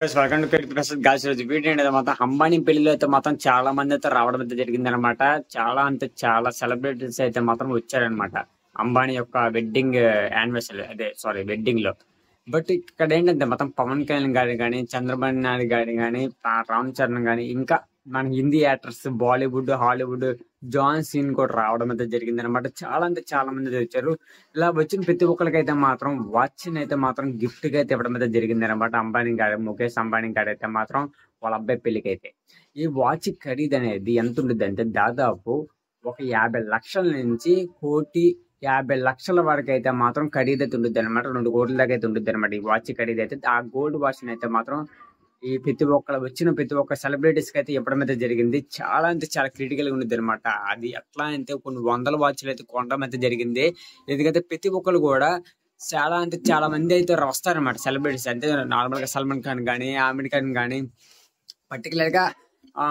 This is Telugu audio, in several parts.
Welcome to cricket Prasad gals. రోజు వీడియో అనేది మాత్రం అంబానీ పెళ్లిలో అయితే మాత్రం చాలా మంది అయితే రావడం అయితే జరిగింది అనమాట. చాలా సెలబ్రిటీస్ అయితే మాత్రం వచ్చారనమాట అంబానీ యొక్క వెడ్డింగ్ యానివర్సరీ, అదే సారీ వెడ్డింగ్ లో. బట్ ఇక్కడ ఏంటంటే మొత్తం పవన్ కళ్యాణ్ గారి కానీ, చంద్రబాబు నాయుడు గారి కానీ, రామ్ చరణ్ గాని, ఇంకా మన Hindi actors, Bollywood, Hollywood, John Cena కూడా రావడం అయితే జరిగింది అనమాట. చాలా మంది అయితే వచ్చారు. ఇలా వచ్చిన ప్రతి ఒక్కరికైతే మాత్రం వాచ్ అయితే మాత్రం గిఫ్ట్ గా అయితే ఇవ్వడం అయితే జరిగింది అనమాట. అంబానీ గారు, ముఖేష్ అంబానీ గారు అయితే మాత్రం వాళ్ళ అబ్బాయి పెళ్లికి అయితే ఈ వాచ్ ఖరీదు అనేది ఎంత ఉంటుంది అంటే దాదాపు ఒక 50 లక్షల నుంచి 1,50,00,000 వరకు అయితే మాత్రం ఖరీదు అయితే ఉంటుంది అనమాట. 2 కోట్ల దాకా అయితే ఉంటుంది అనమాట ఈ వాచ్ ఖరీదు అయితే. ఆ గోల్డ్ వాచ్ అయితే మాత్రం ఈ ప్రతి ఒక్క సెలబ్రిటీస్ కి అయితే ఇవ్వడం అయితే జరిగింది. చాలా క్రిటికల్ గా ఉండేది అనమాట. అది ఎట్లా అంటే కొన్ని వందల వాచ్లు అయితే కొనడం అయితే జరిగింది. ఎందుకంటే ప్రతి ఒక్కరు కూడా చాలా మంది అయితే వస్తారనమాట సెలబ్రిటీస్. అంటే నార్మల్ గా సల్మాన్ ఖాన్ కానీ, ఆమిర్ ఖాన్ కానీ, పర్టికులర్ గా ఆ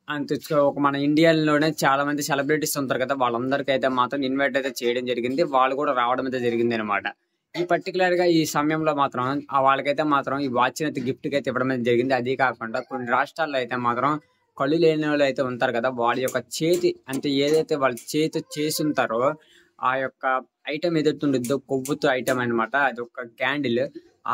అంత ఒక మన ఇండియాలోనే చాలా మంది సెలబ్రిటీస్ ఉంటారు కదా, వాళ్ళందరికీ అయితే మాత్రం ఇన్వైట్ అయితే చేయడం జరిగింది. వాళ్ళు కూడా రావడం అయితే జరిగింది అనమాట. ఈ పర్టికులర్ గా ఈ సమయంలో మాత్రం వాళ్ళకైతే మాత్రం ఈ వాచ్ అయితే గిఫ్ట్ గా అయితే ఇవ్వడం అయితే జరిగింది. అది కాకుండా కొన్ని రాష్ట్రాల్లో అయితే మాత్రం కళ్ళు లేని వాళ్ళు అయితే ఉంటారు కదా, వాళ్ళ యొక్క చేతి అంటే ఏదైతే వాళ్ళ చేతి చేసి ఉంటారో ఆ యొక్క ఐటమ్ ఏదైతే ఉంటుందో కొవ్వుతో ఐటమ్ అనమాట. అది ఒక క్యాండిల్.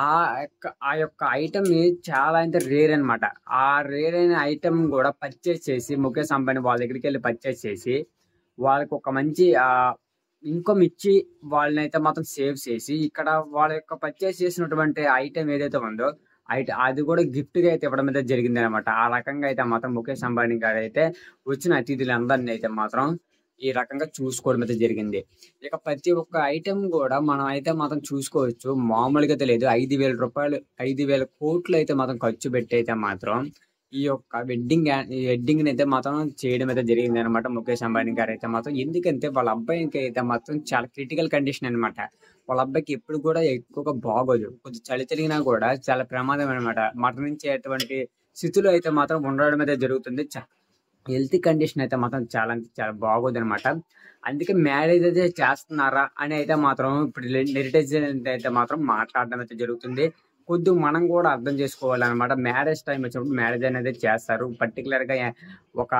ఆ యొక్క ఐటమ్ చాలా అంటే రేర్ అనమాట. ఆ రేర్ అయిన ఐటమ్ కూడా పర్చేస్ చేసి ముఖేష్ అంబానీ వాళ్ళ దగ్గరికి వెళ్ళి పర్చేస్ చేసి వాళ్ళకి ఒక మంచి ఇన్కమ్ ఇచ్చి వాళ్ళని అయితే మాత్రం సేవ్ చేసి ఇక్కడ వాళ్ళ యొక్క పర్చేస్ చేసినటువంటి ఐటమ్ ఏదైతే ఉందో అది కూడా గిఫ్ట్ గా అయితే ఇవ్వడం అయితే జరిగింది అనమాట. ఆ రకంగా అయితే మాత్రం ముఖేష్ అంబానీ గారు అయితే వచ్చిన అతిథులందరినీ అయితే మాత్రం ఈ రకంగా చూసుకోవడం అయితే జరిగింది. ఇక ప్రతి ఒక్క ఐటెం కూడా మనం అయితే మాత్రం చూసుకోవచ్చు. మామూలుగా అయితే లేదు. 5,000 రూపాయలు, 5,000 కోట్లు అయితే మాత్రం ఖర్చు పెట్టి అయితే మాత్రం ఈ యొక్క వెడ్డింగ్ అయితే మాత్రం చేయడం అయితే జరిగింది అనమాట ముఖేష్ అంబానీ గారు అయితే మాత్రం. ఎందుకంటే వాళ్ళ అబ్బాయికి అయితే మాత్రం చాలా క్రిటికల్ కండిషన్ అనమాట. వాళ్ళ అబ్బాయికి ఎప్పుడు కూడా ఎక్కువగా బాగోదు. కొద్ది చలి తిరిగినా కూడా చాలా ప్రమాదం అనమాట. మరణించేటువంటి స్థితిలో అయితే మాత్రం ఉండడం అయితే జరుగుతుంది. హెల్త్ కండిషన్ అయితే మాత్రం చాలా అంటే చాలా బాగోదు అనమాట. అందుకే మ్యారేజ్ అయితే చేస్తున్నారా అని అయితే మాత్రం ఇప్పుడు హెరిటేజ్ అయితే మాత్రం మాట్లాడడం అయితే జరుగుతుంది. కొద్దిగా మనం కూడా అర్థం చేసుకోవాలన్నమాట. మ్యారేజ్ టైం వచ్చినప్పుడు మ్యారేజ్ అనేది చేస్తారు. పర్టికులర్ గా ఒక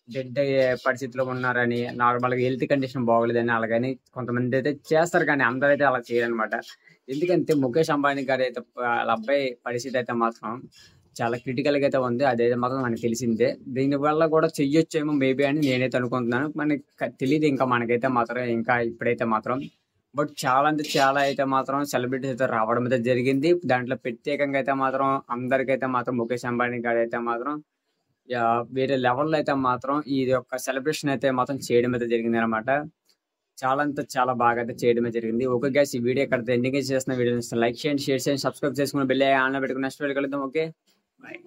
డెడ్ అయ్యే పరిస్థితిలో ఉన్నారని, నార్మల్ గా హెల్త్ కండిషన్ బాగోలేదని అలాగని కొంతమంది అయితే చేస్తారు, కానీ అందరైతే అలా చేయరనమాట. ఎందుకంటే ముఖేష్ అంబానీ గారు అయితే వాళ్ళ అబ్బాయి పరిస్థితి అయితే మాత్రం చాలా క్రిటికల్ గా అయితే ఉంది. అదైతే మాత్రం మనకు తెలిసిందే. దీని వల్ల కూడా చెయ్యొచ్చేమో మేబీ అని నేనైతే అనుకుంటున్నాను. మనకి తెలియదు ఇంకా మనకైతే మాత్రం ఇంకా ఇప్పుడైతే మాత్రం. బట్ చాలా అంటే చాలా అయితే మాత్రం సెలబ్రిటీస్ అయితే రావడం అయితే జరిగింది. దాంట్లో ప్రత్యేకంగా అయితే మాత్రం అందరికైతే మాత్రం ముఖేష్ అంబానీ గారు అయితే మాత్రం వేరే లెవెల్లో అయితే మాత్రం ఈ యొక్క సెలబ్రేషన్ అయితే మాత్రం చేయడం అయితే జరిగింది అనమాట. చాలా అంటే చాలా బాగా అయితే చేయడమే జరిగింది. ఓకే గైస్, ఈ వీడియో ఇక్కడ ఎండింగ్ చేస్తున్న వీడియో లైక్ చేయండి, షేర్ చేయండి, సబ్స్క్రైబ్ చేసుకుని బెల్ ఆన్లో పెట్టుకుని నెక్స్ట్ వీడియో కలుద్దాం. Okay, bye.